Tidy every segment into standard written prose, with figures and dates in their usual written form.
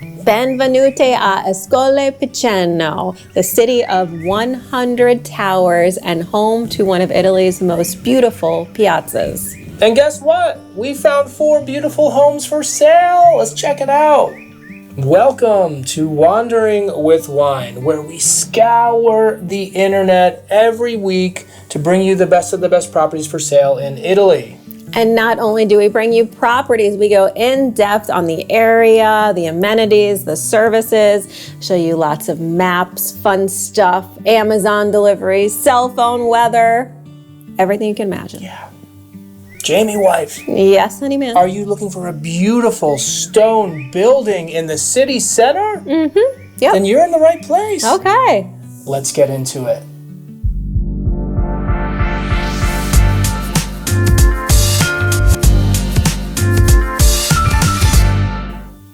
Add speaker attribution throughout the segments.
Speaker 1: Benvenuti a Ascoli Piceno, the city of 100 towers and home to one of Italy's most beautiful piazzas.
Speaker 2: And guess what? We found 4 beautiful homes for sale. Let's check it out. Welcome to Wandering with Wine, where we scour the internet every week to bring you the best of the best properties for sale in Italy.
Speaker 1: And not only do we bring you properties, we go in depth on the area, the amenities, the services, show you lots of maps, fun stuff, Amazon deliveries, cell phone weather, everything you can imagine.
Speaker 2: Yeah. Jamie wife.
Speaker 1: Yes, honey man.
Speaker 2: Are you looking for a beautiful stone building in the city center?
Speaker 1: Mm-hmm. Yep.
Speaker 2: Then you're in the right place.
Speaker 1: Okay.
Speaker 2: Let's get into it.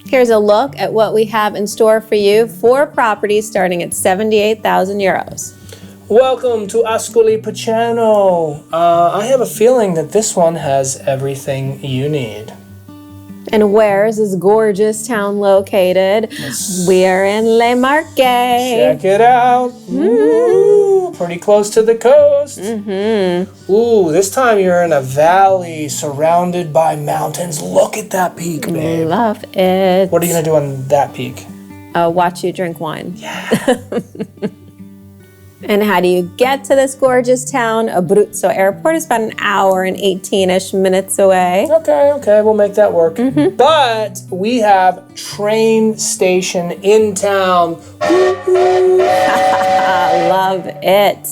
Speaker 1: Here's a look at what we have in store for you. 4 properties starting at 78,000 euros.
Speaker 2: Welcome to Ascoli Piceno. I have a feeling that this one has everything you need.
Speaker 1: And where is this gorgeous town located? We are in Le Marche.
Speaker 2: Check it out. Ooh, pretty close to the coast.
Speaker 1: Mm-hmm.
Speaker 2: Ooh, this time you're in a valley surrounded by mountains. Look at that peak, babe.
Speaker 1: Love it.
Speaker 2: What are you going to do on that peak?
Speaker 1: Watch you drink wine.
Speaker 2: Yeah.
Speaker 1: And how do you get to this gorgeous town? Abruzzo Airport is about an hour and 18-ish minutes away.
Speaker 2: Okay, we'll make that work.
Speaker 1: Mm-hmm.
Speaker 2: But we have train station in town.
Speaker 1: I love it.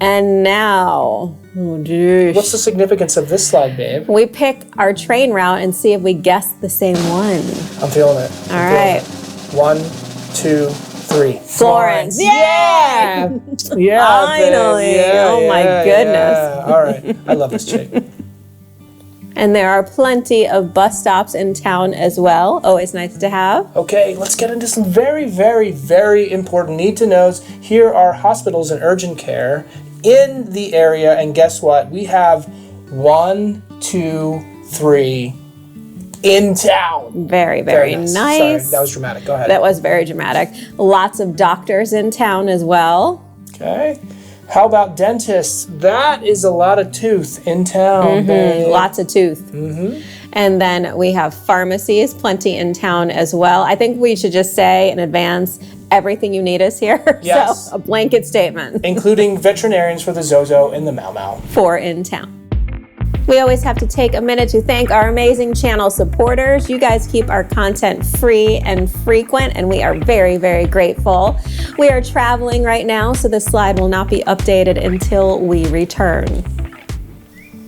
Speaker 1: And now, oh geez.
Speaker 2: What's the significance of this slide, babe?
Speaker 1: We pick our train route and see if we guess the same one.
Speaker 2: I'm feeling it.
Speaker 1: All right.
Speaker 2: 1, 2, 3.
Speaker 1: Florence.
Speaker 2: Yeah! Yeah.
Speaker 1: Finally.
Speaker 2: Yeah,
Speaker 1: oh my goodness.
Speaker 2: Yeah. All right. I love this chick.
Speaker 1: And there are plenty of bus stops in town as well. Always nice to have.
Speaker 2: Okay, let's get into some very, very, very important need-to-knows. Here are hospitals and urgent care in the area. And guess what? We have 1, 2, 3 in town.
Speaker 1: Very, very nice.
Speaker 2: Sorry, that was dramatic. Go ahead.
Speaker 1: That was very dramatic. Lots of doctors in town as well.
Speaker 2: Okay. How about dentists? That is a lot of tooth in town.
Speaker 1: Mm-hmm. Lots of tooth.
Speaker 2: Mm-hmm.
Speaker 1: And then we have pharmacies, plenty in town as well. I think we should just say in advance, everything you need is here.
Speaker 2: Yes.
Speaker 1: So a blanket statement.
Speaker 2: Including veterinarians for the Zozo and the Mau Mau.
Speaker 1: 4 in town. We always have to take a minute to thank our amazing channel supporters. You guys keep our content free and frequent, and we are very, very grateful. We are traveling right now, so this slide will not be updated until we return.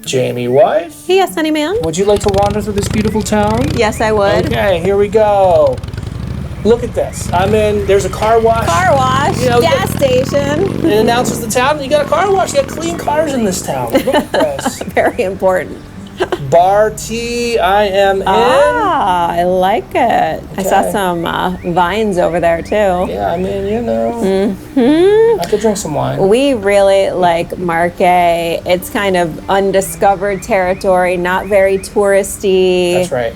Speaker 2: Jamie wife?
Speaker 1: Yes, honey man?
Speaker 2: Would you like to wander through this beautiful town?
Speaker 1: Yes, I would.
Speaker 2: Okay, here we go. Look at this. There's a car wash.
Speaker 1: Car wash, gas station.
Speaker 2: It announces the town. You got a car wash. You got clean cars in this town. Look at this.
Speaker 1: Very important.
Speaker 2: Bar T, I am in.
Speaker 1: I like it. Okay. I saw some vines over there too.
Speaker 2: Yeah, I could drink some wine.
Speaker 1: We really like Marche. It's kind of undiscovered territory, not very touristy.
Speaker 2: That's right.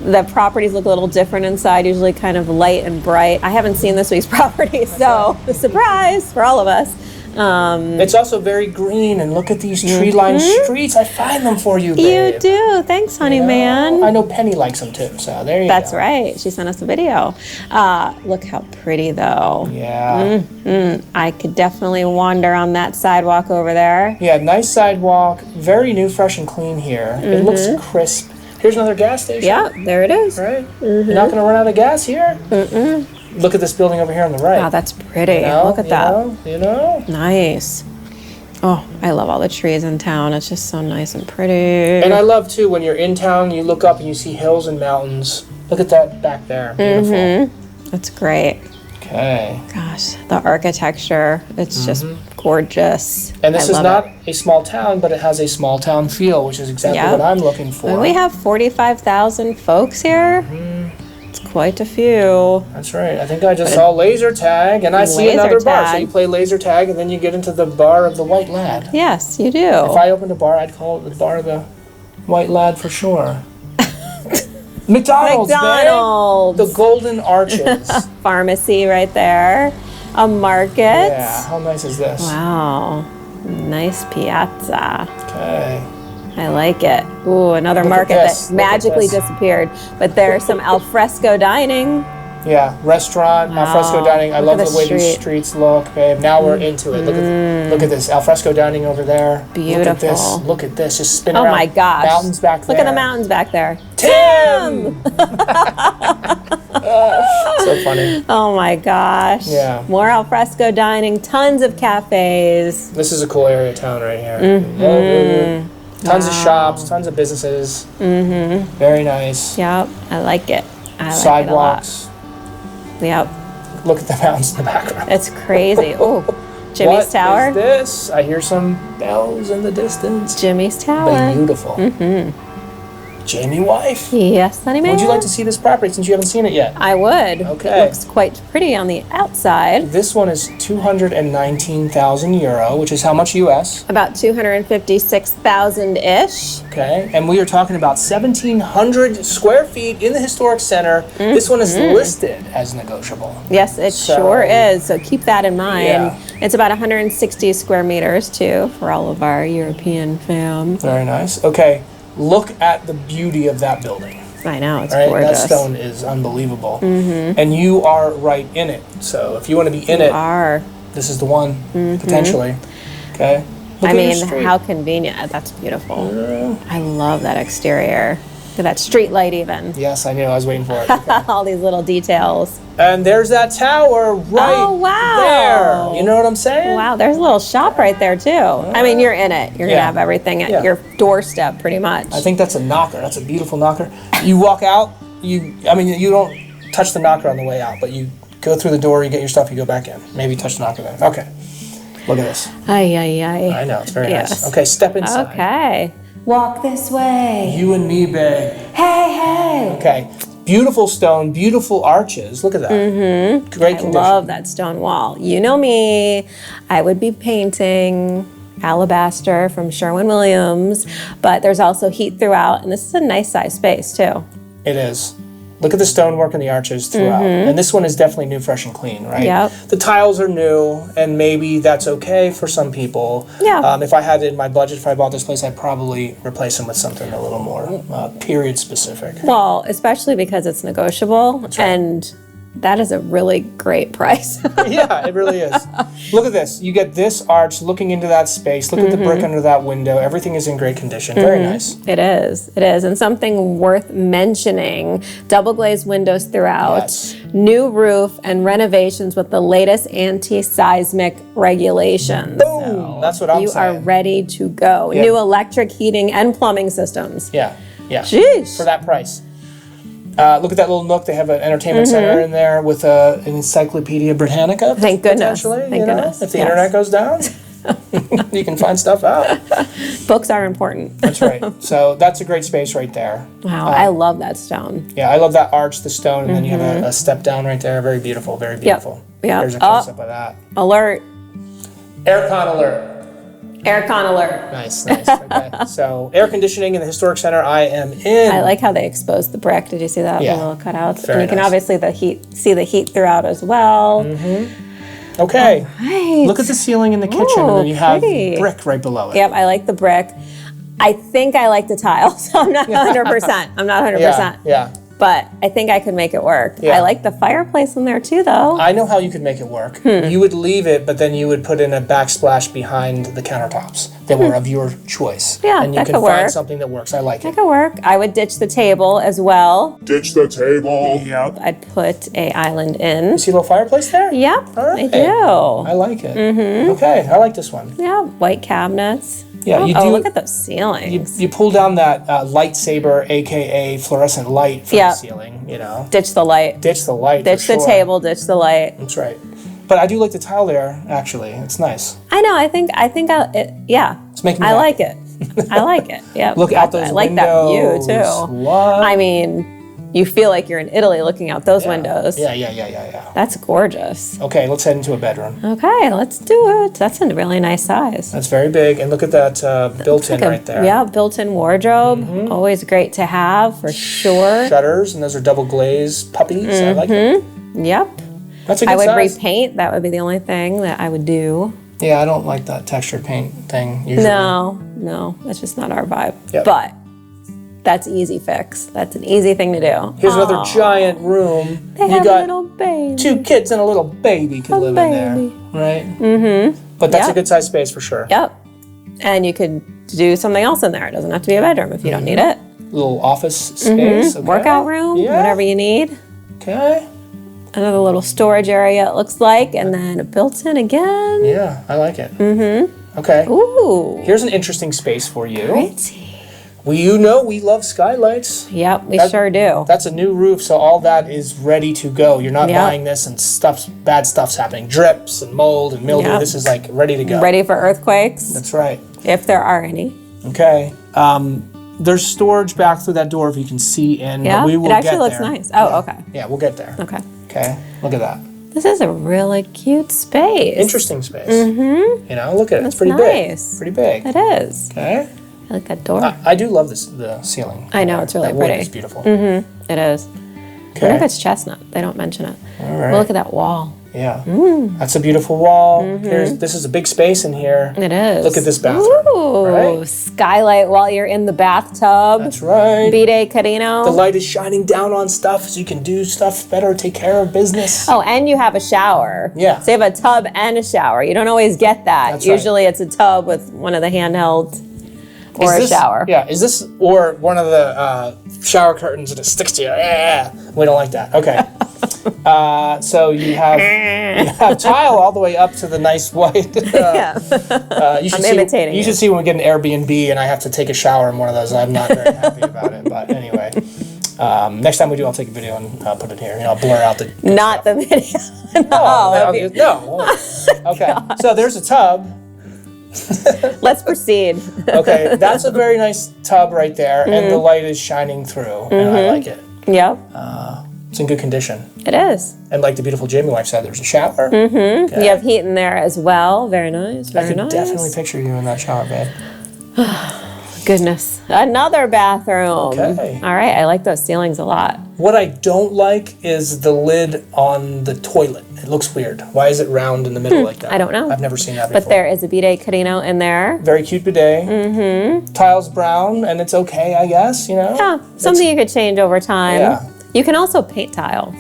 Speaker 1: The properties look a little different inside, usually kind of light and bright. I haven't seen this week's property, so surprise for all of us.
Speaker 2: It's also very green, and look at these tree-lined streets. I find them for you, babe.
Speaker 1: You do. Thanks, honey man.
Speaker 2: I know Penny likes them too, so there you go.
Speaker 1: That's right. She sent us a video. Look how pretty, though.
Speaker 2: Yeah.
Speaker 1: Mm-hmm. I could definitely wander on that sidewalk over there.
Speaker 2: Yeah, nice sidewalk. Very new, fresh, and clean here. It looks crisp. Here's another gas station.
Speaker 1: Yeah, there it is.
Speaker 2: Right? You're not going to run out of gas here. Look at this building over here on the right.
Speaker 1: Wow, that's pretty. Look at that.
Speaker 2: You know?
Speaker 1: Nice. Oh, I love all the trees in town. It's just so nice and pretty.
Speaker 2: And I love, too, when you're in town, you look up and you see hills and mountains. Look at that back there. Beautiful.
Speaker 1: That's great.
Speaker 2: Okay.
Speaker 1: Gosh, the architecture, it's just gorgeous.
Speaker 2: And this is not a small town, but it has a small town feel, which is exactly what I'm looking for.
Speaker 1: And we have 45,000 folks here. It's quite a few.
Speaker 2: That's right. I think I just saw laser tag, and I see another bar. So you play laser tag, and then you get into the bar of the White Lad.
Speaker 1: Yes, you do.
Speaker 2: If I opened a bar, I'd call it the bar of the White Lad for sure. McDonald's,
Speaker 1: McDonald's.
Speaker 2: Man. The Golden Arches.
Speaker 1: Pharmacy right there. A market.
Speaker 2: Yeah, how nice is this?
Speaker 1: Wow. Nice piazza.
Speaker 2: Okay.
Speaker 1: I like it. Ooh, another
Speaker 2: Look at
Speaker 1: market
Speaker 2: this.
Speaker 1: that magically disappeared. But there's some alfresco dining.
Speaker 2: Yeah, restaurant, alfresco dining. I love the way these streets look, babe. Now we're into it. Look at this alfresco dining over there.
Speaker 1: Beautiful.
Speaker 2: Look at this. Just spin around.
Speaker 1: Oh my gosh.
Speaker 2: Mountains back there.
Speaker 1: Look at the mountains back there.
Speaker 2: Tim! So funny.
Speaker 1: Oh my gosh.
Speaker 2: Yeah.
Speaker 1: More alfresco dining, tons of cafes.
Speaker 2: This is a cool area of town right here. Tons of shops, tons of businesses. Very nice.
Speaker 1: Yep, I like it. I like
Speaker 2: Sidewalks.
Speaker 1: it a lot. Yep.
Speaker 2: Look at the mountains in the background.
Speaker 1: It's crazy. Oh, Jimmy's Tower.
Speaker 2: What is this? I hear some bells in the distance.
Speaker 1: Jimmy's Tower.
Speaker 2: Beautiful. Jamie wife?
Speaker 1: Yes, honey man.
Speaker 2: Would you like to see this property since you haven't seen it yet?
Speaker 1: I would.
Speaker 2: Okay.
Speaker 1: It looks quite pretty on the outside.
Speaker 2: This one is 219,000 euro, which is how much US?
Speaker 1: About 256,000-ish.
Speaker 2: Okay, and we are talking about 1,700 square feet in the historic center. This one is listed as negotiable.
Speaker 1: Yes, it sure is. So keep that in mind.
Speaker 2: Yeah.
Speaker 1: It's about 160 square meters too for all of our European fam.
Speaker 2: Very nice. Okay, look at the beauty of that building.
Speaker 1: I know, it's
Speaker 2: Right?
Speaker 1: gorgeous.
Speaker 2: That stone is unbelievable. And you are right in it. So if you want to be in it, this is the one, potentially. Okay. Look
Speaker 1: I
Speaker 2: at your
Speaker 1: mean,
Speaker 2: street.
Speaker 1: how convenient. That's beautiful. I love that exterior. Look at that street light even.
Speaker 2: Yes, I knew. I was waiting for it. Okay.
Speaker 1: All these little details.
Speaker 2: And there's that tower right there. You know what I'm saying?
Speaker 1: Wow, there's a little shop right there too. I mean, you're in it. You're going to have everything at your doorstep pretty much.
Speaker 2: I think that's a knocker. That's a beautiful knocker. You walk out, you don't touch the knocker on the way out, but you go through the door, you get your stuff, you go back in. Maybe touch the knocker there. Okay. Look at this.
Speaker 1: Ay, ay, ay.
Speaker 2: I know, it's very nice. Okay, step inside.
Speaker 1: Okay. Walk this way.
Speaker 2: You and me, babe.
Speaker 1: Hey, hey.
Speaker 2: Okay. Beautiful stone, beautiful arches. Look at that. Great condition.
Speaker 1: I love that stone wall. You know me. I would be painting alabaster from Sherwin-Williams, but there's also heat throughout, and this is a nice size space too.
Speaker 2: It is. Look at the stonework and the arches throughout. And this one is definitely new, fresh, and clean, right?
Speaker 1: Yep.
Speaker 2: The tiles are new, and maybe that's okay for some people.
Speaker 1: Yeah.
Speaker 2: If I had it in my budget, if I bought this place, I'd probably replace them with something a little more period specific.
Speaker 1: Well, especially because it's negotiable, and that is a really great price.
Speaker 2: Yeah, it really is. Look at this. You get this arch looking into that space. Look at the brick under that window. Everything is in great condition. Very nice.
Speaker 1: It is. It is. And something worth mentioning, double glazed windows throughout,
Speaker 2: Yes.
Speaker 1: new roof, and renovations with the latest anti-seismic regulations.
Speaker 2: Boom! That's what I'm
Speaker 1: You
Speaker 2: saying.
Speaker 1: are ready to go.
Speaker 2: Yeah.
Speaker 1: New electric heating and plumbing systems.
Speaker 2: Yeah.
Speaker 1: Jeez.
Speaker 2: For that price. Look at that little nook. They have an entertainment center in there with an Encyclopedia Britannica.
Speaker 1: Thank goodness.
Speaker 2: Potentially,
Speaker 1: Thank goodness.
Speaker 2: If the internet goes down, you can find stuff out.
Speaker 1: Books are important.
Speaker 2: That's right. So that's a great space right there.
Speaker 1: Wow, I love that stone.
Speaker 2: Yeah, I love that arch, the stone, and then you have a step down right there. Very beautiful. Very beautiful.
Speaker 1: Yep.
Speaker 2: There's a close-up of that.
Speaker 1: Alert.
Speaker 2: Aircon alert.
Speaker 1: Aircon alert.
Speaker 2: Nice. Okay. So air conditioning in the historic center, I am in.
Speaker 1: I like how they exposed the brick. Did you see that?
Speaker 2: Yeah.
Speaker 1: The little cutouts.
Speaker 2: Very
Speaker 1: And you can
Speaker 2: nice.
Speaker 1: obviously see the heat throughout as well.
Speaker 2: Okay.
Speaker 1: Right.
Speaker 2: Look at the ceiling in the kitchen, and then you have
Speaker 1: pretty.
Speaker 2: brick right below it.
Speaker 1: Yep, I like the brick. I think I like the tiles. I'm not 100%. I'm not 100%.
Speaker 2: Yeah.
Speaker 1: But I think I could make it work.
Speaker 2: Yeah.
Speaker 1: I like the fireplace in there too, though.
Speaker 2: I know how you could make it work. You would leave it, but then you would put in a backsplash behind the countertops that were of your choice.
Speaker 1: Yeah,
Speaker 2: and you
Speaker 1: that
Speaker 2: can
Speaker 1: could
Speaker 2: find
Speaker 1: work.
Speaker 2: something that works. I like
Speaker 1: That
Speaker 2: it.
Speaker 1: could work. I would ditch the table as well.
Speaker 3: Ditch the table.
Speaker 2: Yep.
Speaker 1: I'd put a island in.
Speaker 2: You see a little fireplace there?
Speaker 1: Yep,
Speaker 2: All right.
Speaker 1: I do.
Speaker 2: I like it. Okay, I like this one.
Speaker 1: Yeah, white cabinets.
Speaker 2: Yeah, you do.
Speaker 1: Oh, look at those ceilings.
Speaker 2: You pull down that lightsaber, aka fluorescent light from
Speaker 1: Yeah.
Speaker 2: the ceiling. You know,
Speaker 1: Ditch the light.
Speaker 2: ditch the light.
Speaker 1: Ditch
Speaker 2: for
Speaker 1: the
Speaker 2: sure.
Speaker 1: table, ditch the light.
Speaker 2: That's right. But I do like the tile there. Actually, it's nice.
Speaker 1: I know. I think. Yeah.
Speaker 2: It's making me
Speaker 1: I
Speaker 2: happy.
Speaker 1: like it. I like it. Yeah.
Speaker 2: Look out those
Speaker 1: I like
Speaker 2: windows.
Speaker 1: that view too.
Speaker 2: What?
Speaker 1: I mean, you feel like you're in Italy looking out those windows.
Speaker 2: Yeah.
Speaker 1: That's gorgeous.
Speaker 2: Okay, let's head into a bedroom.
Speaker 1: Okay, let's do it. That's a really nice size.
Speaker 2: That's very big. And look at that built-in right there.
Speaker 1: Yeah, built-in wardrobe. Always great to have, for sure.
Speaker 2: Shutters, and those are double glazed puppies. I like it.
Speaker 1: Yep.
Speaker 2: That's a good
Speaker 1: I would
Speaker 2: size.
Speaker 1: repaint. That would be the only thing that I would do.
Speaker 2: Yeah, I don't like that textured paint thing usually.
Speaker 1: No, that's just not our vibe.
Speaker 2: Yep.
Speaker 1: But that's easy fix. That's an easy thing to do.
Speaker 2: Here's another giant room.
Speaker 1: They have a little baby.
Speaker 2: 2 kids and a little baby could live in there, right? Mm-hmm. But that's a good size space for sure.
Speaker 1: Yep. And you could do something else in there. It doesn't have to be a bedroom if you don't need it.
Speaker 2: Little office space. Okay.
Speaker 1: Workout room, whatever you need.
Speaker 2: Okay.
Speaker 1: Another little storage area, it looks like, and then built-in again.
Speaker 2: Yeah, I like it. Okay.
Speaker 1: Ooh.
Speaker 2: Here's an interesting space for you.
Speaker 1: Pretty.
Speaker 2: Well, you know we love skylights.
Speaker 1: Yep, we sure do.
Speaker 2: That's a new roof, so all that is ready to go. You're not buying this and bad stuff's happening. Drips and mold and mildew.
Speaker 1: Yep.
Speaker 2: This is like ready to go.
Speaker 1: Ready for earthquakes.
Speaker 2: That's right.
Speaker 1: If there are any.
Speaker 2: Okay. There's storage back through that door if you can see in.
Speaker 1: Yeah,
Speaker 2: but we will
Speaker 1: it actually
Speaker 2: get
Speaker 1: looks
Speaker 2: there.
Speaker 1: nice. Oh, okay.
Speaker 2: Yeah, we'll get there.
Speaker 1: Okay.
Speaker 2: Okay. Look at that.
Speaker 1: This is a really cute space.
Speaker 2: Interesting space. You know, look at it. It's pretty
Speaker 1: nice.
Speaker 2: big. Pretty big.
Speaker 1: It is.
Speaker 2: Okay.
Speaker 1: I like that door.
Speaker 2: I do love the ceiling.
Speaker 1: I know, it's really
Speaker 2: that wood
Speaker 1: pretty.
Speaker 2: is beautiful.
Speaker 1: It is. I
Speaker 2: Okay.
Speaker 1: wonder if it's chestnut. They don't mention it.
Speaker 2: All right.
Speaker 1: Well, look at that wall.
Speaker 2: Yeah. That's a beautiful wall. This is a big space in here.
Speaker 1: It is.
Speaker 2: Look at this bathroom.
Speaker 1: Ooh,
Speaker 2: Right?
Speaker 1: skylight while you're in the bathtub.
Speaker 2: That's right.
Speaker 1: Bidet Carino.
Speaker 2: The light is shining down on stuff so you can do stuff better, take care of business.
Speaker 1: Oh, and you have a shower.
Speaker 2: Yeah.
Speaker 1: So you have a tub and a shower. You don't always get that.
Speaker 2: That's right.
Speaker 1: Usually it's a tub with one of the handheld or
Speaker 2: Is this-
Speaker 1: a shower.
Speaker 2: Yeah, is this, or one of the shower curtains and it sticks to you? We don't like that. Okay. So you have tile all the way up to the nice white.
Speaker 1: Yeah.
Speaker 2: You should
Speaker 1: I'm
Speaker 2: see,
Speaker 1: imitating
Speaker 2: You
Speaker 1: it.
Speaker 2: should see when we get an Airbnb and I have to take a shower in one of those. I'm not very happy about it. But anyway, next time we do, I'll take a video and put it here. You know, I'll blur out the.
Speaker 1: Not the video.
Speaker 2: No. Okay. So there's a tub.
Speaker 1: Let's proceed.
Speaker 2: Okay, that's a very nice tub right there, and the light is shining through, and I like it.
Speaker 1: Yep.
Speaker 2: It's in good condition.
Speaker 1: It is.
Speaker 2: And like the beautiful Jamie wife said, there's a shower.
Speaker 1: You have heat in there as well. Very nice. Very
Speaker 2: I could
Speaker 1: nice.
Speaker 2: definitely picture you in that shower, babe.
Speaker 1: Goodness. Another bathroom.
Speaker 2: Okay.
Speaker 1: All right. I like those ceilings a lot.
Speaker 2: What I don't like is the lid on the toilet. It looks weird. Why is it round in the middle like that?
Speaker 1: I don't know.
Speaker 2: I've never seen that before.
Speaker 1: But there is a bidet Carino in there.
Speaker 2: Very cute bidet. Tiles brown, and it's okay, I guess, you know?
Speaker 1: Yeah. Something you could change over time.
Speaker 2: Yeah.
Speaker 1: You can also paint tile.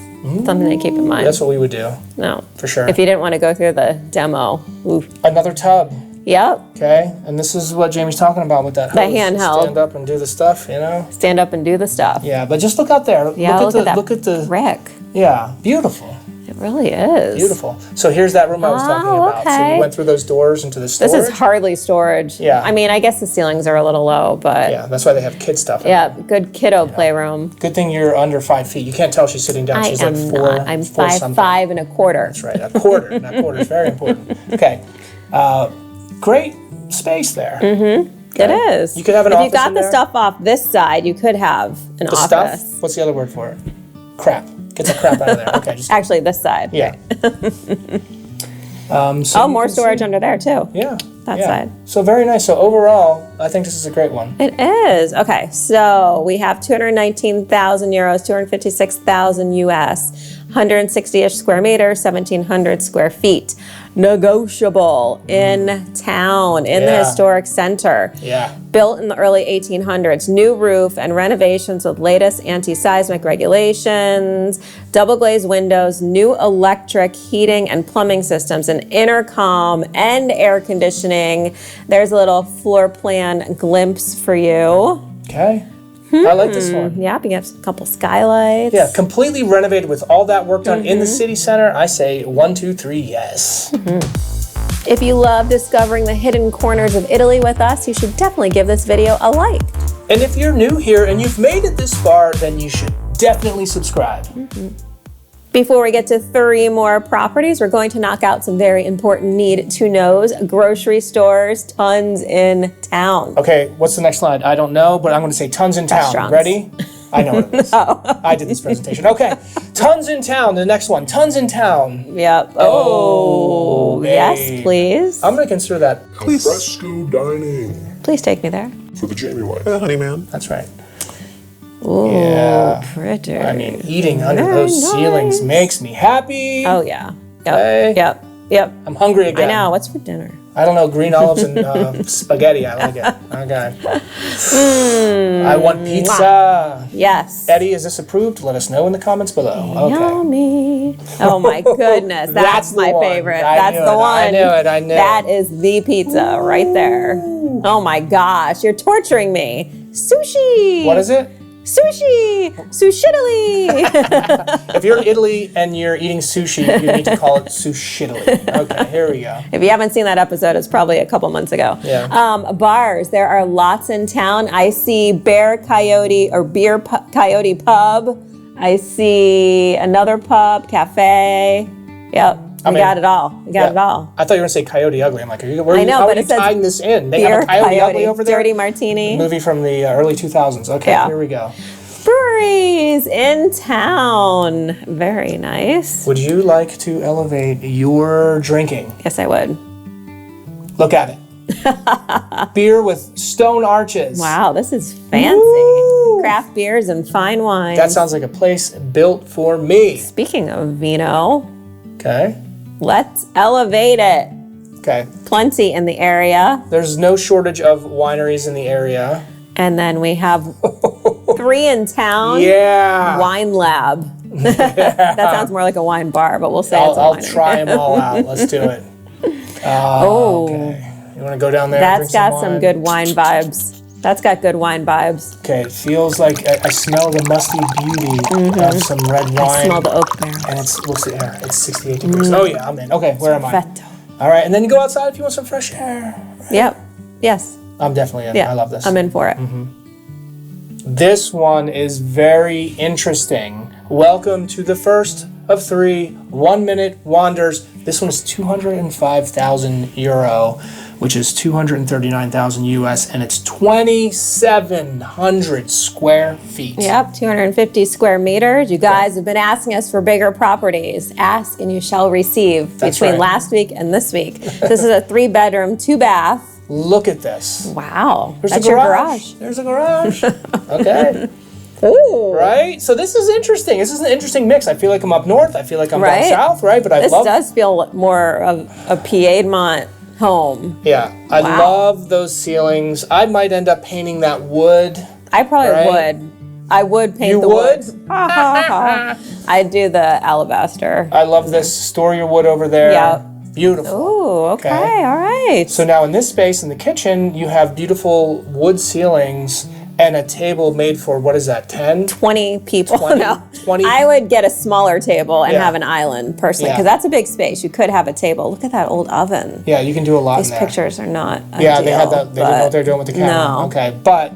Speaker 1: Something to keep in mind.
Speaker 2: That's what we would do,
Speaker 1: No.
Speaker 2: for sure.
Speaker 1: If you didn't want to go through the demo. Ooh.
Speaker 2: Another tub.
Speaker 1: Yep.
Speaker 2: Okay, and this is what Jamie's talking about with that hose.
Speaker 1: handheld.
Speaker 2: Stand up and do the stuff, you know?
Speaker 1: Stand up and do the stuff.
Speaker 2: Yeah, but just look out there.
Speaker 1: Yeah, look at
Speaker 2: the
Speaker 1: brick.
Speaker 2: Yeah, beautiful.
Speaker 1: It really is.
Speaker 2: Beautiful. So here's that room I was talking about. So
Speaker 1: okay.
Speaker 2: you went through those doors into the storage.
Speaker 1: This is hardly storage.
Speaker 2: Yeah.
Speaker 1: I mean, I guess the ceilings are a little low, but
Speaker 2: Yeah, that's why they have kid stuff.
Speaker 1: yeah, good kiddo playroom.
Speaker 2: Good thing you're under 5 feet. You can't tell she's sitting down.
Speaker 1: I
Speaker 2: She's
Speaker 1: am
Speaker 2: like 4.
Speaker 1: not. I'm
Speaker 2: 4 something.
Speaker 1: 5'5" and a quarter.
Speaker 2: That's right. A quarter. And that quarter is very important. Okay. Great space there.
Speaker 1: It is.
Speaker 2: You could have an
Speaker 1: if
Speaker 2: office
Speaker 1: you got
Speaker 2: in
Speaker 1: the
Speaker 2: there.
Speaker 1: stuff off this side, you could have an
Speaker 2: The
Speaker 1: office.
Speaker 2: stuff? What's the other word for it? Crap. Get the crap out of there. Okay. Just,
Speaker 1: Actually, this side.
Speaker 2: yeah. So
Speaker 1: Oh,
Speaker 2: you
Speaker 1: more
Speaker 2: can
Speaker 1: storage
Speaker 2: see-
Speaker 1: under there too.
Speaker 2: Yeah.
Speaker 1: That
Speaker 2: yeah.
Speaker 1: side.
Speaker 2: So very nice. So overall, I think this is a great one.
Speaker 1: It is. Okay, so we have 219,000 euros, 256,000 US, 160-ish square meters, 1,700 square feet. Negotiable in town, in the
Speaker 2: Yeah.
Speaker 1: historic center.
Speaker 2: Yeah.
Speaker 1: Built in the early 1800s, new roof and renovations with latest anti-seismic regulations, double glazed windows, new electric heating and plumbing systems, and intercom and air conditioning. There's a little floor plan glimpse for you.
Speaker 2: Okay. I like this one.
Speaker 1: Yep, you have a couple skylights.
Speaker 2: Yeah, completely renovated with all that work done in the city center. I say 1, 2, 3, yes.
Speaker 1: If you love discovering the hidden corners of Italy with us, you should definitely give this video a like.
Speaker 2: And if you're new here and you've made it this far, then you should definitely subscribe.
Speaker 1: Before we get to 3 more properties, we're going to knock out some very important need-to-knows. Grocery stores, tons in town.
Speaker 2: Okay, what's the next slide? I don't know, but I'm going to say tons in town.
Speaker 1: Restaurants.
Speaker 2: Ready? I know what it is. I did this presentation. Okay. Tons in town. The next one. Tons in town.
Speaker 1: Yep. Oh, yes, please.
Speaker 2: I'm going to consider that.
Speaker 3: Fresco dining.
Speaker 1: Please take me there.
Speaker 3: For the Jamie wife. Honey, ma'am.
Speaker 2: That's right.
Speaker 1: Ooh,
Speaker 2: yeah.
Speaker 1: pretty.
Speaker 2: I mean, eating under those ceilings makes me happy.
Speaker 1: Oh, yeah. Yep.
Speaker 2: Okay.
Speaker 1: Yep.
Speaker 2: I'm hungry again.
Speaker 1: I know. What's for dinner?
Speaker 2: I don't know, green olives and spaghetti. I like it. Okay. I want pizza.
Speaker 1: Yes.
Speaker 2: Eddie, is this approved? Let us know in the comments below. Okay.
Speaker 1: Yummy. Oh my goodness. That's my
Speaker 2: one.
Speaker 1: favorite.
Speaker 2: I
Speaker 1: That's
Speaker 2: knew
Speaker 1: the
Speaker 2: it.
Speaker 1: one.
Speaker 2: I knew it.
Speaker 1: That is the pizza right there. Oh my gosh. You're torturing me. Sushi.
Speaker 2: What is it?
Speaker 1: Sushi. Sushidily.
Speaker 2: If you're in Italy and you're eating sushi, you need to call it sushidily. Okay, here we go.
Speaker 1: If you haven't seen that episode, it's probably a couple months ago.
Speaker 2: Yeah.
Speaker 1: Bars. There are lots in town. I see Beer Coyote Pub. I see another pub, cafe. Yep. We got it all. We got it all.
Speaker 2: I thought you were going to say Coyote Ugly. I'm like, how are you tying this in? They
Speaker 1: Beer
Speaker 2: have a Coyote Ugly over there?
Speaker 1: Dirty Martini.
Speaker 2: Movie from the early 2000s. Okay, here we go.
Speaker 1: Breweries in town. Very nice.
Speaker 2: Would you like to elevate your drinking?
Speaker 1: Yes, I would.
Speaker 2: Look at it. Beer with stone arches.
Speaker 1: Wow, this is fancy.
Speaker 2: Woo!
Speaker 1: Craft beers and fine wines.
Speaker 2: That sounds like a place built for me.
Speaker 1: Speaking of vino,
Speaker 2: Okay.
Speaker 1: let's elevate it.
Speaker 2: Okay.
Speaker 1: Plenty in the area.
Speaker 2: There's no shortage of wineries in the area.
Speaker 1: And then we have 3 in town.
Speaker 2: Yeah.
Speaker 1: Wine lab. That sounds more like a wine bar, but we'll say it's a
Speaker 2: I'll
Speaker 1: winery.
Speaker 2: try them all out. Let's do it. Okay. You want to go down there and
Speaker 1: That's
Speaker 2: drink
Speaker 1: got some
Speaker 2: wine?
Speaker 1: good wine vibes. That's got good wine vibes.
Speaker 2: Okay, it feels like I smell the musty beauty of some red wine.
Speaker 1: I smell the oak barrel.
Speaker 2: And it's 68 degrees. Oh yeah, I'm in. Okay, where am I?
Speaker 1: Perfetto.
Speaker 2: All right, and then you go outside if you want some fresh air.
Speaker 1: Yep. Yes.
Speaker 2: I'm definitely in.
Speaker 1: Yeah.
Speaker 2: I love this.
Speaker 1: I'm in for it.
Speaker 2: This one is very interesting. Welcome to the first of 3 1-minute wanders. This one is 205,000 euro, which is 239,000 US, and it's 2,700 square feet.
Speaker 1: Yep, 250 square meters. You guys have been asking us for bigger properties. Ask and you shall receive.
Speaker 2: That's
Speaker 1: between
Speaker 2: right.
Speaker 1: last week and this week. This is a 3-bedroom, 2-bath.
Speaker 2: Look at this.
Speaker 1: Wow.
Speaker 2: There's
Speaker 1: That's
Speaker 2: a
Speaker 1: your
Speaker 2: garage.
Speaker 1: garage.
Speaker 2: There's a garage. Okay.
Speaker 1: Ooh.
Speaker 2: Right? So this is interesting. This is an interesting mix. I feel like I'm up north. I feel like I'm down south, right? But
Speaker 1: This does feel more of a Piedmont home.
Speaker 2: Yeah. I
Speaker 1: Wow.
Speaker 2: love those ceilings. I might end up painting that wood.
Speaker 1: I probably would. I would paint the
Speaker 2: would?
Speaker 1: wood. I'd do the alabaster.
Speaker 2: I love this. Store your wood over there.
Speaker 1: Yeah.
Speaker 2: Beautiful.
Speaker 1: Ooh, okay, all right.
Speaker 2: So now in this space in the kitchen, you have beautiful wood ceilings and a table made for, what is that, 10?
Speaker 1: 20 people.
Speaker 2: 20?
Speaker 1: No.
Speaker 2: 20?
Speaker 1: I would get a smaller table and
Speaker 2: Yeah.
Speaker 1: have an island personally,
Speaker 2: Yeah.
Speaker 1: because that's a big space. You could have a table. Look at that old oven.
Speaker 2: Yeah, you can do a lot
Speaker 1: These
Speaker 2: in there.
Speaker 1: pictures are not
Speaker 2: Yeah, they had
Speaker 1: ideal,
Speaker 2: that. They didn't know what they're doing with the camera.
Speaker 1: No.
Speaker 2: Okay, but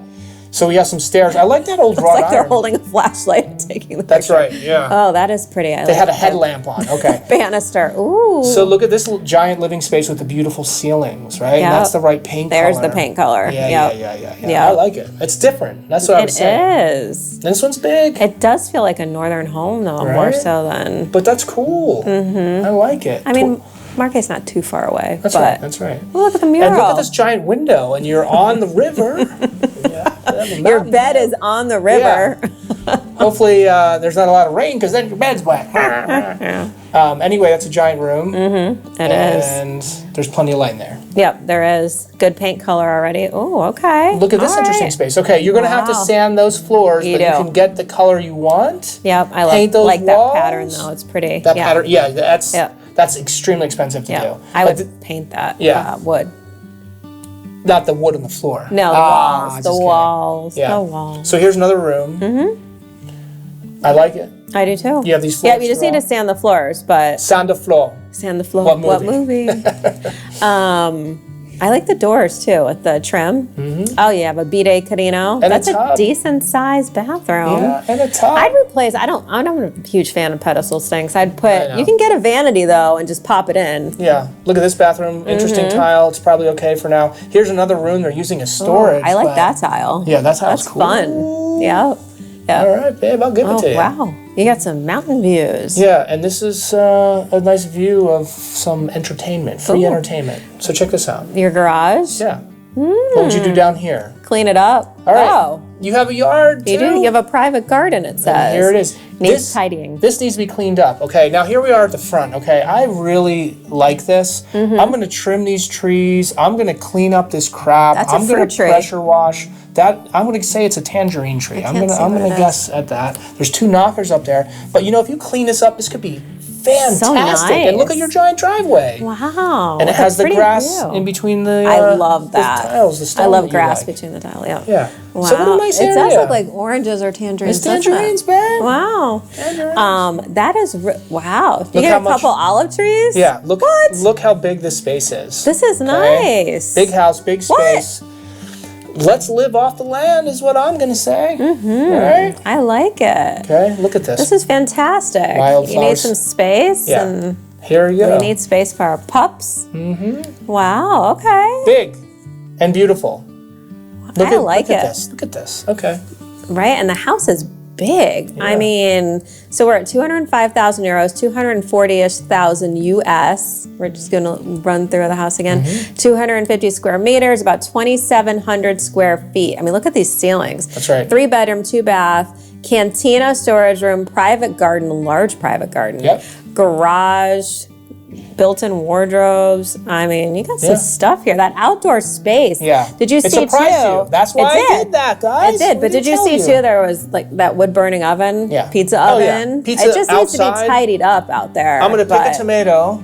Speaker 2: so we have some stairs. I like that old
Speaker 1: It's
Speaker 2: wrought
Speaker 1: like they're
Speaker 2: iron.
Speaker 1: holding a flashlight and taking the
Speaker 2: That's
Speaker 1: picture.
Speaker 2: right. Yeah.
Speaker 1: Oh, that is pretty.
Speaker 2: They had a headlamp on. Okay.
Speaker 1: Banister. Ooh.
Speaker 2: So look at this giant living space with the beautiful ceilings, right?
Speaker 1: Yep.
Speaker 2: And that's the right paint
Speaker 1: There's
Speaker 2: color.
Speaker 1: the paint color.
Speaker 2: Yeah,
Speaker 1: Yep.
Speaker 2: yeah. I like it. It's different. That's what I was
Speaker 1: It
Speaker 2: saying.
Speaker 1: is.
Speaker 2: This one's big,
Speaker 1: It does feel like a northern home, though, more
Speaker 2: Right?
Speaker 1: so than.
Speaker 2: but that's cool. I like it.
Speaker 1: I mean, Marque's not too far away.
Speaker 2: That's
Speaker 1: but
Speaker 2: right. That's right.
Speaker 1: Well, look at the mural.
Speaker 2: And look at this giant window, and you're on the river.
Speaker 1: Your bed is on the river.
Speaker 2: Hopefully, there's not a lot of rain because then your bed's wet. Anyway, that's a giant room.
Speaker 1: It is.
Speaker 2: And there's plenty of light in there.
Speaker 1: Yep, there is. Good paint color already. Oh, okay.
Speaker 2: Look at this
Speaker 1: All
Speaker 2: interesting
Speaker 1: right.
Speaker 2: space. Okay, you're going to have to
Speaker 1: Wow.
Speaker 2: sand those floors,
Speaker 1: You
Speaker 2: but you
Speaker 1: do.
Speaker 2: can get the color you want.
Speaker 1: Yep, I
Speaker 2: Paint those
Speaker 1: like
Speaker 2: walls.
Speaker 1: that pattern, though. It's pretty.
Speaker 2: That
Speaker 1: yeah.
Speaker 2: pattern, yeah,
Speaker 1: Yeah.
Speaker 2: that's extremely expensive to
Speaker 1: Yeah,
Speaker 2: do.
Speaker 1: I
Speaker 2: But
Speaker 1: would paint that.
Speaker 2: Yeah.
Speaker 1: Wood.
Speaker 2: not the wood on the floor.
Speaker 1: No, the walls.
Speaker 2: just
Speaker 1: The
Speaker 2: kidding.
Speaker 1: walls.
Speaker 2: Yeah.
Speaker 1: The walls.
Speaker 2: So here's another room. I like it.
Speaker 1: I do too.
Speaker 2: You have these
Speaker 1: Yeah,
Speaker 2: floors
Speaker 1: you just
Speaker 2: throughout.
Speaker 1: need to sand the floors, but
Speaker 2: Sand the floor.
Speaker 1: sand the floor.
Speaker 2: What movie?
Speaker 1: I like the doors too with the trim. Oh, you have a bidet carino.
Speaker 2: And a
Speaker 1: That's a
Speaker 2: tub.
Speaker 1: decent sized bathroom.
Speaker 2: Yeah, and a tub.
Speaker 1: I'd replace. I'm a huge fan of pedestal sinks. I'd put.
Speaker 2: know.
Speaker 1: You can get a vanity though and just pop it in.
Speaker 2: Yeah, look at this bathroom. Interesting tile. It's probably okay for now. Here's another room they're using as storage.
Speaker 1: I like
Speaker 2: but-
Speaker 1: that tile.
Speaker 2: Yeah, that's how
Speaker 1: That's
Speaker 2: it's cool.
Speaker 1: fun. Yeah. Yeah.
Speaker 2: All right, babe, I'll give it to you.
Speaker 1: Wow. You got some mountain views.
Speaker 2: Yeah, and this is a nice view of some entertainment, free entertainment. So check this out.
Speaker 1: Your garage?
Speaker 2: Yeah. What would you do down here?
Speaker 1: Clean it up.
Speaker 2: All right.
Speaker 1: Oh.
Speaker 2: You have a yard, too?
Speaker 1: You do. You have a private garden, it says.
Speaker 2: And here it is.
Speaker 1: Needs tidying.
Speaker 2: This needs to be cleaned up. Okay, now here we are at the front. Okay, I really like this. I'm going to trim these trees. I'm going to clean up this crap.
Speaker 1: That's
Speaker 2: I'm
Speaker 1: a fruit
Speaker 2: going to
Speaker 1: tree.
Speaker 2: pressure wash. That I'm going to say it's a tangerine tree. I'm going to guess at that. There's 2 knockers up there. But if you clean this up, this could be fantastic.
Speaker 1: So nice.
Speaker 2: And look at your giant driveway.
Speaker 1: Wow.
Speaker 2: And it has the
Speaker 1: pretty
Speaker 2: grass
Speaker 1: view.
Speaker 2: in between the
Speaker 1: I love that.
Speaker 2: the tiles, the stone
Speaker 1: I love
Speaker 2: that you
Speaker 1: grass
Speaker 2: like.
Speaker 1: between the tile, yeah.
Speaker 2: Yeah.
Speaker 1: Wow.
Speaker 2: So what a nice area.
Speaker 1: It does look like oranges or tangerines.
Speaker 2: It's tangerines, man.
Speaker 1: Wow.
Speaker 2: Tangerines.
Speaker 1: That is, wow. You
Speaker 2: Look
Speaker 1: get
Speaker 2: how
Speaker 1: a couple olive trees?
Speaker 2: Yeah, look
Speaker 1: What?
Speaker 2: Look how big this space is.
Speaker 1: This is nice.
Speaker 2: Big house, big space. Let's live off the land is what I'm going to say. All right?
Speaker 1: I like it.
Speaker 2: Okay, look at this.
Speaker 1: This is fantastic. You need
Speaker 2: Wildflowers.
Speaker 1: some space.
Speaker 2: Yeah.
Speaker 1: And
Speaker 2: Here you go.
Speaker 1: we need space for our pups. Wow, okay.
Speaker 2: Big and beautiful. Look
Speaker 1: I like
Speaker 2: look at
Speaker 1: it.
Speaker 2: this. Look at this. Okay.
Speaker 1: Right, and the house is big. I mean, so we're at 205,000 euros, 240-ish thousand US. We're just going to run through the house again. 250 square meters, about 2,700 square feet. I mean, look at these ceilings.
Speaker 2: That's right.
Speaker 1: 3 bedroom, 2 bath, cantina, storage room, private garden, large private garden.
Speaker 2: Yep.
Speaker 1: Garage, built-in wardrobes. I mean, you got some stuff here. That outdoor space.
Speaker 2: Yeah.
Speaker 1: Did you
Speaker 2: It
Speaker 1: see
Speaker 2: surprised
Speaker 1: too?
Speaker 2: you. That's why
Speaker 1: It
Speaker 2: I did that, guys.
Speaker 1: It did,
Speaker 2: What
Speaker 1: but did you
Speaker 2: tell
Speaker 1: see too? There was like that wood-burning oven, pizza
Speaker 2: Oh,
Speaker 1: oven.
Speaker 2: yeah. Pizza
Speaker 1: it just needs to be
Speaker 2: outside.
Speaker 1: tidied up out there.
Speaker 2: I'm going to pick
Speaker 1: but-
Speaker 2: a tomato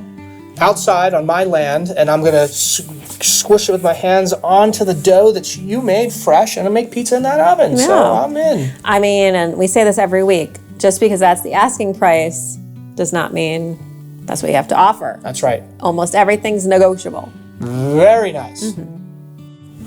Speaker 2: outside on my land, and I'm going to squish it with my hands onto the dough that you made fresh, and I'll make pizza in that oven. So
Speaker 1: Yeah.
Speaker 2: I'm in.
Speaker 1: I mean, and we say this every week. Just because that's the asking price does not mean that's what you have to offer.
Speaker 2: That's right.
Speaker 1: Almost everything's negotiable.
Speaker 2: Very nice.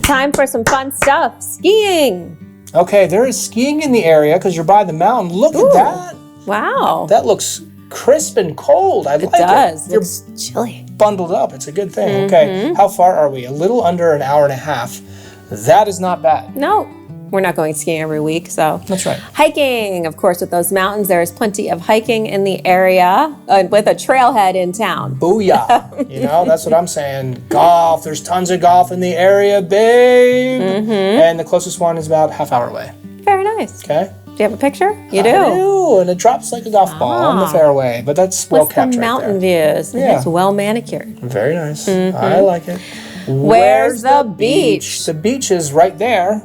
Speaker 1: Time for some fun stuff. Skiing.
Speaker 2: Okay, there is skiing in the area because you're by the mountain. Look at that.
Speaker 1: Wow.
Speaker 2: That looks crisp and cold. I like
Speaker 1: it does.
Speaker 2: it. You're
Speaker 1: Looks chilly.
Speaker 2: bundled up. It's a good thing. Okay, how far are we? A little under an hour and a half. That is not bad.
Speaker 1: No, we're not going skiing every week, so.
Speaker 2: That's right.
Speaker 1: Hiking, of course, with those mountains, there is plenty of hiking in the area with a trailhead in town.
Speaker 2: Booyah. That's what I'm saying. Golf. There's tons of golf in the area, babe. And the closest one is about half hour away.
Speaker 1: Very nice.
Speaker 2: Okay?
Speaker 1: Do you have a picture? You do.
Speaker 2: I do, and it drops like a golf ball on the fairway, but that's well
Speaker 1: With
Speaker 2: kept
Speaker 1: the
Speaker 2: right
Speaker 1: mountain
Speaker 2: there.
Speaker 1: views.
Speaker 2: Yeah.
Speaker 1: It's well manicured.
Speaker 2: Very nice. I like it.
Speaker 1: Where's the beach?
Speaker 2: The beach is right there,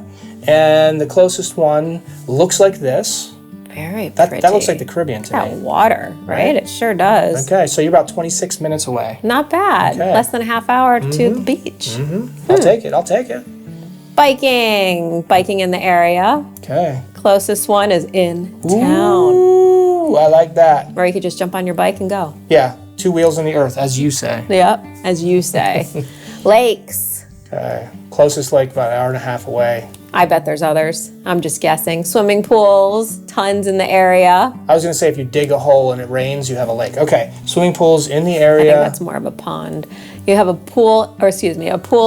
Speaker 2: and the closest one looks like this.
Speaker 1: Very pretty.
Speaker 2: That looks like the Caribbean to
Speaker 1: Got
Speaker 2: me.
Speaker 1: water, right? It sure does.
Speaker 2: Okay, so you're about 26 minutes away.
Speaker 1: Not bad.
Speaker 2: Okay.
Speaker 1: Less than a half hour to the beach.
Speaker 2: I'll take it. I'll take it.
Speaker 1: Biking in the area.
Speaker 2: Okay.
Speaker 1: Closest one is in town,
Speaker 2: Ooh, I like that.
Speaker 1: where you could just jump on your bike and go.
Speaker 2: Yeah, 2 wheels in the earth, as you say.
Speaker 1: Yep, as you say. Lakes.
Speaker 2: Okay. Closest lake about an hour and a half away.
Speaker 1: I bet there's others. I'm just guessing. Swimming pools, tons in the area.
Speaker 2: I was going to say if you dig a hole and it rains, you have a lake. Okay, swimming pools in the
Speaker 1: I
Speaker 2: area.
Speaker 1: think that's more of a pond. You have a pool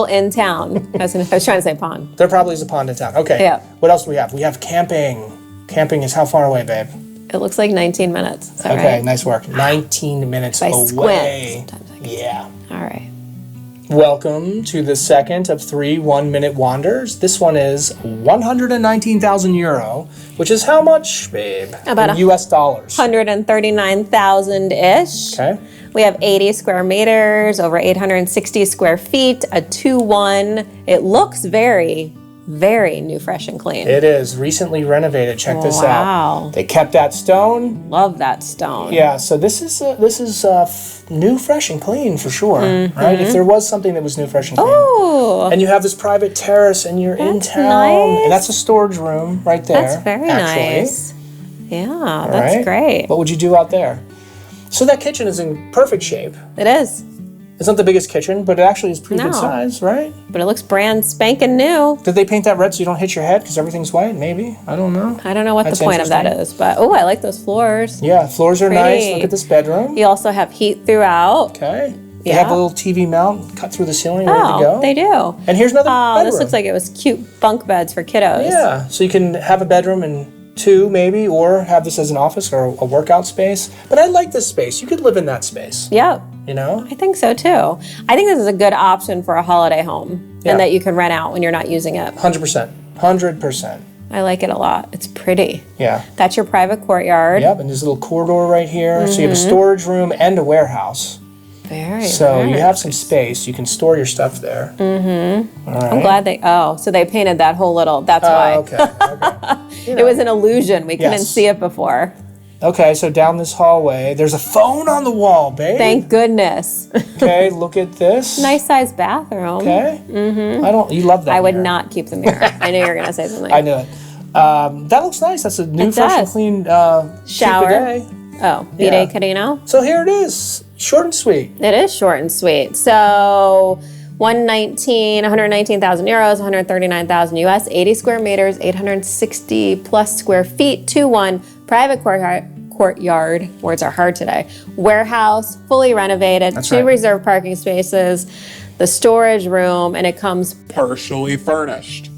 Speaker 1: in town. I was trying to say pond.
Speaker 2: There probably is a pond in town. Okay.
Speaker 1: Yeah.
Speaker 2: What else do we have? We have camping. Camping is how far away, babe?
Speaker 1: It looks like 19 minutes. Is that
Speaker 2: Okay,
Speaker 1: right?
Speaker 2: nice work. 19 minutes
Speaker 1: If I
Speaker 2: away.
Speaker 1: squint, sometimes I can
Speaker 2: Yeah.
Speaker 1: All right.
Speaker 2: Welcome to the second of 3 1-minute wanders. This one is 119,000 euro, which is how much, babe?
Speaker 1: About
Speaker 2: in US dollars.
Speaker 1: 139,000-ish.
Speaker 2: Okay.
Speaker 1: We have 80 square meters, over 860 square feet, a 2-1. It looks very, very new, fresh, and clean.
Speaker 2: It is recently renovated. Check this
Speaker 1: Wow.
Speaker 2: out. They kept that stone.
Speaker 1: Love that stone.
Speaker 2: Yeah, so this is new, fresh, and clean for sure, right? If there was something that was new, fresh, and clean.
Speaker 1: Oh,
Speaker 2: And you have this private terrace, and you're in town,
Speaker 1: nice.
Speaker 2: and that's a storage room right there.
Speaker 1: that's very
Speaker 2: actually.
Speaker 1: nice. Yeah, that's
Speaker 2: Right?
Speaker 1: great.
Speaker 2: What would you do out there? So that kitchen is in perfect shape.
Speaker 1: It is,
Speaker 2: It's not the biggest kitchen, but it actually is pretty good
Speaker 1: No.
Speaker 2: size, right?
Speaker 1: but it looks brand spanking new.
Speaker 2: Did they paint that red so you don't hit your head because everything's white? Maybe. I don't know.
Speaker 1: I don't know what
Speaker 2: That's
Speaker 1: the point of that
Speaker 2: interesting.
Speaker 1: is, but oh, I like those floors.
Speaker 2: Yeah, floors are nice.
Speaker 1: Pretty.
Speaker 2: Look at this bedroom.
Speaker 1: You also have heat throughout.
Speaker 2: Okay. They
Speaker 1: Yeah.
Speaker 2: have a little TV mount cut through the ceiling, ready to go.
Speaker 1: Oh, they do.
Speaker 2: And here's another
Speaker 1: Oh,
Speaker 2: bedroom.
Speaker 1: this looks like it was cute bunk beds for kiddos.
Speaker 2: Yeah, so you can have a bedroom and 2 maybe, or have this as an office or a workout space. But I like this space. You could live in that space.
Speaker 1: Yep.
Speaker 2: You know?
Speaker 1: I think so too. I think this is a good option for a holiday home and that you can rent out when you're not using it.
Speaker 2: 100%. 100%.
Speaker 1: I like it a lot. It's pretty.
Speaker 2: Yeah.
Speaker 1: That's your private courtyard.
Speaker 2: Yep, and there's a little corridor right here. So you have a storage room and a warehouse. So you have some space. You can store your stuff there. Mm-hmm. All right.
Speaker 1: I'm glad so they painted that whole little, that's why.
Speaker 2: Okay.
Speaker 1: It was an illusion. We couldn't see it before.
Speaker 2: Okay, so down this hallway, there's a phone on the wall, babe.
Speaker 1: Thank goodness.
Speaker 2: Okay, look at this.
Speaker 1: Nice sized bathroom.
Speaker 2: Okay. Mm-hmm. You love that
Speaker 1: I would
Speaker 2: mirror.
Speaker 1: not keep the mirror. I knew you were going to say something.
Speaker 2: I knew it. That looks nice. That's a new, fresh and clean
Speaker 1: shower.
Speaker 2: bidet.
Speaker 1: Oh, bidet Carino.
Speaker 2: So here it is. Short and sweet.
Speaker 1: It is short and sweet. So 119,000 euros, 139,000 US, 80 square meters, 860 plus square feet, 2-1, private courtyard, words are hard today, warehouse, fully renovated,
Speaker 2: That's
Speaker 1: 2
Speaker 2: right.
Speaker 1: reserved parking spaces, the storage room, and it comes
Speaker 3: Partially furnished.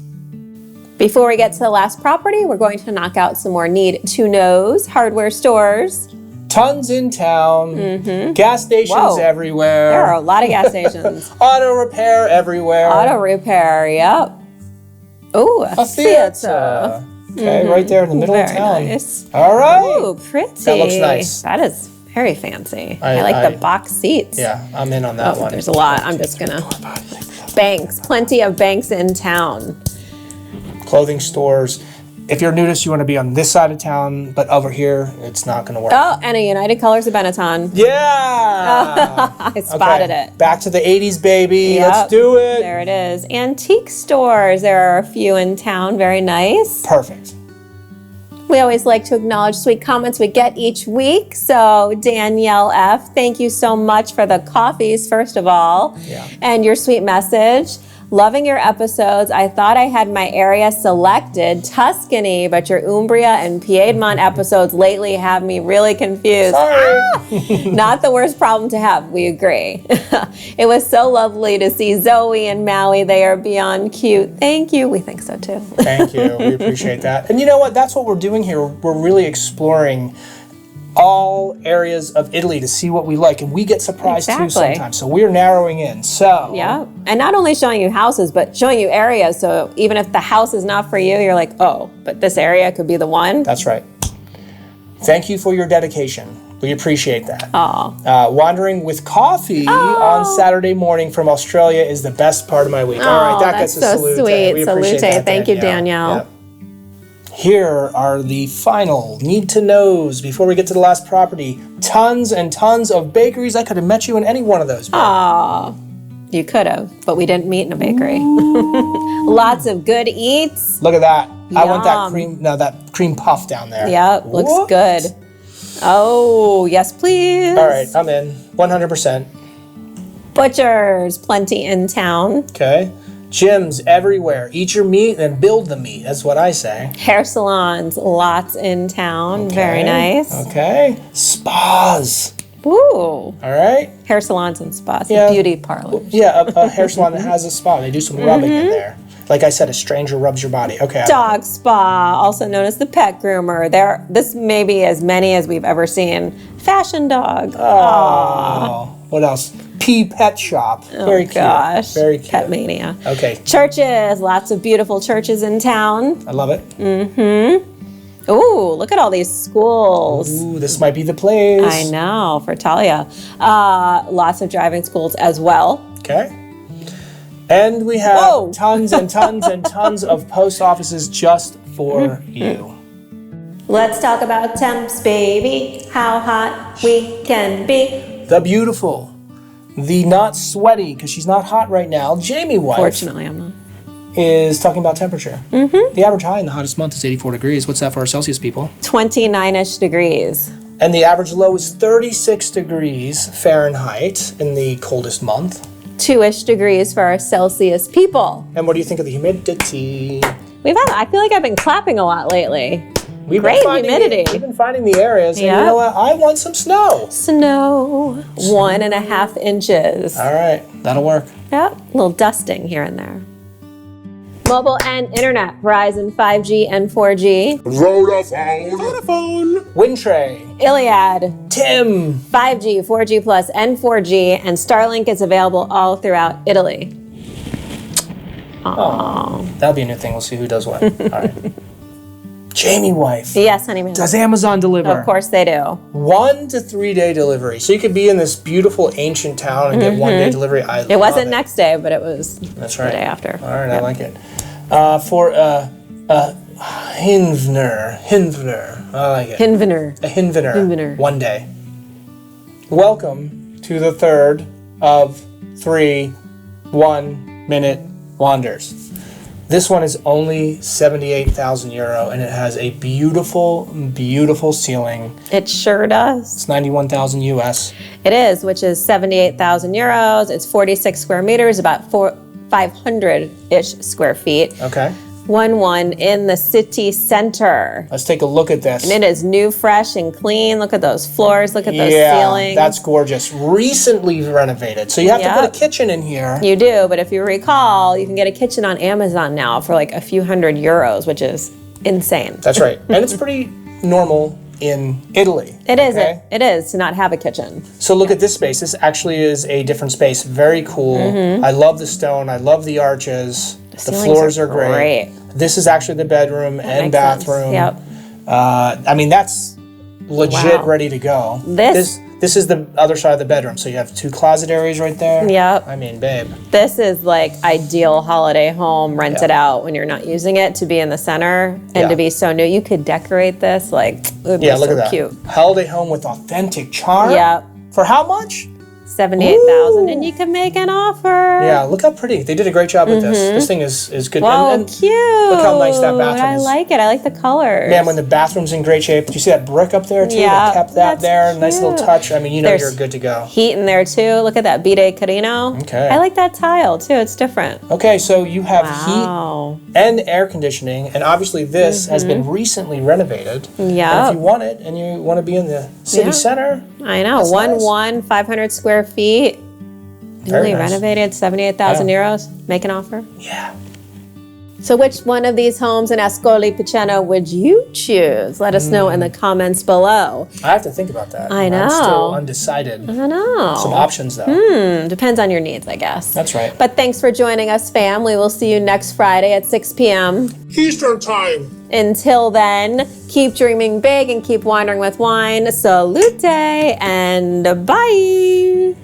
Speaker 1: Before we get to the last property, we're going to knock out some more need-to-knows, hardware stores.
Speaker 2: Tons in town. Gas stations everywhere.
Speaker 1: There are a lot of gas stations.
Speaker 2: Auto repair everywhere.
Speaker 1: Auto repair, yep. Ooh,
Speaker 2: A theater. Okay, right there in the middle of
Speaker 1: Very
Speaker 2: town.
Speaker 1: nice.
Speaker 2: All right.
Speaker 1: Ooh, pretty.
Speaker 2: That looks nice.
Speaker 1: That is very fancy. I
Speaker 2: I-
Speaker 1: like the box seats.
Speaker 2: Yeah, I'm in on that one.
Speaker 1: There's a lot. I'm just gonna. Banks, plenty of banks in town.
Speaker 2: Clothing stores. If you're a nudist, you want to be on this side of town, but over here, it's not going to work.
Speaker 1: Oh, and a United Colors of Benetton.
Speaker 2: Yeah!
Speaker 1: I spotted it.
Speaker 2: Back to the 80s, baby.
Speaker 1: Yep.
Speaker 2: Let's do it.
Speaker 1: There it is. Antique stores. There are a few in town. Very nice.
Speaker 2: Perfect.
Speaker 1: We always like to acknowledge sweet comments we get each week. So Danielle F., thank you so much for the coffees, first of all, and your sweet message. Loving your episodes. I thought I had my area selected, Tuscany, but your Umbria and Piedmont episodes lately have me really confused.
Speaker 2: Sorry.
Speaker 1: Not the worst problem to have, we agree. It was so lovely to see Zoe and Maui. They are beyond cute. Thank you. We think so too.
Speaker 2: Thank you. We appreciate that. And you know what? That's what we're doing here. We're really exploring all areas of Italy to see what we like, and we get surprised too sometimes. So we're narrowing in. So
Speaker 1: yeah, and not only showing you houses, but showing you areas. So even if the house is not for you, you're like, oh, but this area could be the one.
Speaker 2: That's right. Thank you for your dedication. We appreciate that.
Speaker 1: Aw.
Speaker 2: Wandering with coffee on Saturday morning from Australia is the best part of my week. All right, that gets a
Speaker 1: so
Speaker 2: salute.
Speaker 1: sweet.
Speaker 2: We appreciate that,
Speaker 1: Thank you, Danielle.
Speaker 2: Yep. Here are the final need-to-knows before we get to the last property. Tons and tons of bakeries. I could have met you in any one of those.
Speaker 1: Aw, you could have, but we didn't meet in a bakery. Lots of good eats.
Speaker 2: Look at that. I want that
Speaker 1: Yum.
Speaker 2: cream puff down there.
Speaker 1: Yep, looks
Speaker 2: What?
Speaker 1: good. Oh, yes, please.
Speaker 2: All right, I'm in. 100%.
Speaker 1: Butchers, plenty in town.
Speaker 2: Okay. Gyms everywhere. Eat your meat and build the meat. That's what I say.
Speaker 1: Hair salons, lots in town. Very nice.
Speaker 2: Okay. Spas.
Speaker 1: Ooh.
Speaker 2: All right.
Speaker 1: Hair salons and spas,
Speaker 2: Yeah.
Speaker 1: beauty parlors.
Speaker 2: Yeah, a hair salon that has a spa. They do some rubbing in there. Like I said, a stranger rubs your body. Okay.
Speaker 1: Dog spa, also known as the pet groomer. This may be as many as we've ever seen. Fashion dog.
Speaker 2: Oh. What else? Pet shop. Very cute.
Speaker 1: Gosh.
Speaker 2: Very cute.
Speaker 1: Pet mania.
Speaker 2: Okay.
Speaker 1: Churches, lots of beautiful churches in town.
Speaker 2: I love it.
Speaker 1: Ooh, look at all these schools.
Speaker 2: Ooh, this might be the place.
Speaker 1: I know, for Talia. Lots of driving schools as well.
Speaker 2: Okay. And we have tons and tons and tons of post offices just for you.
Speaker 1: Let's talk about temps, baby. How hot we can be.
Speaker 2: The beautiful, the not sweaty, because she's not hot right now, Jamie wife,
Speaker 1: Fortunately, I'm not.
Speaker 2: is talking about temperature. The average high in the hottest month is 84 degrees. What's that for our Celsius people?
Speaker 1: 29-ish degrees.
Speaker 2: And the average low is 36 degrees Fahrenheit in the coldest month.
Speaker 1: 2-ish degrees for our Celsius people.
Speaker 2: And what do you think of the humidity?
Speaker 1: I feel like I've been clapping a lot lately.
Speaker 2: We've
Speaker 1: Great
Speaker 2: been finding
Speaker 1: humidity.
Speaker 2: We've been finding the areas, and you
Speaker 1: Yep.
Speaker 2: know what? I want some snow.
Speaker 1: Snow, 1.5 inches.
Speaker 2: All right, that'll work.
Speaker 1: Yep, a little dusting here and there. Mobile and internet, Verizon 5G and 4G.
Speaker 3: Vodafone.
Speaker 2: Windtray.
Speaker 1: Iliad,
Speaker 2: Tim.
Speaker 1: 5G, 4G Plus, and 4G. And Starlink is available all throughout Italy.
Speaker 2: Oh, that'll be a new thing. We'll see who does what. All right. Jamie wife.
Speaker 1: Yes, honeymoon.
Speaker 2: Does Amazon deliver?
Speaker 1: Of course they do.
Speaker 2: 1 to 3 day delivery. So you could be in this beautiful ancient town and get 1 day delivery.
Speaker 1: It wasn't next day, but it was
Speaker 2: That's right.
Speaker 1: the day after.
Speaker 2: All right, I like it. For Hinvner. I like it.
Speaker 1: Hinvener.
Speaker 2: A Hinvener.
Speaker 1: Hinvener.
Speaker 2: 1 day. Welcome to the third of 3 1-minute wanders. This one is only 78,000 euro, and it has a beautiful, beautiful ceiling.
Speaker 1: It sure does.
Speaker 2: It's 91,000 US.
Speaker 1: It is, which is 78,000 euros. It's 46 square meters, about 500-ish square feet.
Speaker 2: Okay.
Speaker 1: 1-1 in the city center.
Speaker 2: Let's take a look at this.
Speaker 1: And it is new, fresh, and clean. Look at those floors. Look at those ceilings.
Speaker 2: That's gorgeous. Recently renovated. So you have to put a kitchen in here.
Speaker 1: You do, but if you recall, you can get a kitchen on Amazon now for like a few hundred euros, which is insane.
Speaker 2: That's right. And it's pretty normal in Italy.
Speaker 1: It is. Okay? It is to not have a kitchen.
Speaker 2: So look at this space. This actually is a different space. Very cool. I love the stone. I love the arches. The floors are great. This is actually the bedroom and bathroom.
Speaker 1: Yep.
Speaker 2: I mean, that's legit ready to go. This is the other side of the bedroom. So you have 2 closet areas right there.
Speaker 1: Yep.
Speaker 2: I mean, babe.
Speaker 1: This is like ideal holiday home rented out when you're not using it to be in the center and to be so new. You could decorate this like it would be
Speaker 2: look
Speaker 1: so
Speaker 2: at that.
Speaker 1: cute.
Speaker 2: Holiday home with authentic charm.
Speaker 1: Yep.
Speaker 2: For how much?
Speaker 1: 78,000, and you can make an offer.
Speaker 2: Yeah, look how pretty. They did a great job with this. This thing is good.
Speaker 1: Wow,
Speaker 2: and
Speaker 1: cute.
Speaker 2: Look how nice that bathroom
Speaker 1: I
Speaker 2: is.
Speaker 1: like it. I like the colors.
Speaker 2: Man, when the bathroom's in great shape. Do you see that brick up there too?
Speaker 1: Yeah,
Speaker 2: They kept that there.
Speaker 1: that's
Speaker 2: Nice little
Speaker 1: cute.
Speaker 2: touch. I mean,
Speaker 1: There's
Speaker 2: you're good to go.
Speaker 1: Heat in there too. Look at that Bide Carino.
Speaker 2: Okay.
Speaker 1: I like that tile too. It's different.
Speaker 2: Okay, so you have heat
Speaker 1: Wow.
Speaker 2: and air conditioning, and obviously this has been recently renovated.
Speaker 1: Yeah.
Speaker 2: And if you want it and you want to be in the city center,
Speaker 1: I know.
Speaker 2: That's nice.
Speaker 1: 500 square feet.
Speaker 2: Very
Speaker 1: Newly
Speaker 2: nice.
Speaker 1: renovated, 78,000 euros. Make an offer.
Speaker 2: Yeah.
Speaker 1: So which one of these homes in Ascoli Piceno would you choose? Let us know in the comments below.
Speaker 2: I have to think about that.
Speaker 1: I know.
Speaker 2: I'm still undecided.
Speaker 1: I know.
Speaker 2: Some options though.
Speaker 1: Depends on your needs, I guess.
Speaker 2: That's right.
Speaker 1: But thanks for joining us, fam. We will see you next Friday at 6 p.m.
Speaker 3: Eastern time.
Speaker 1: Until then, keep dreaming big and keep wandering with wine. Salute and bye.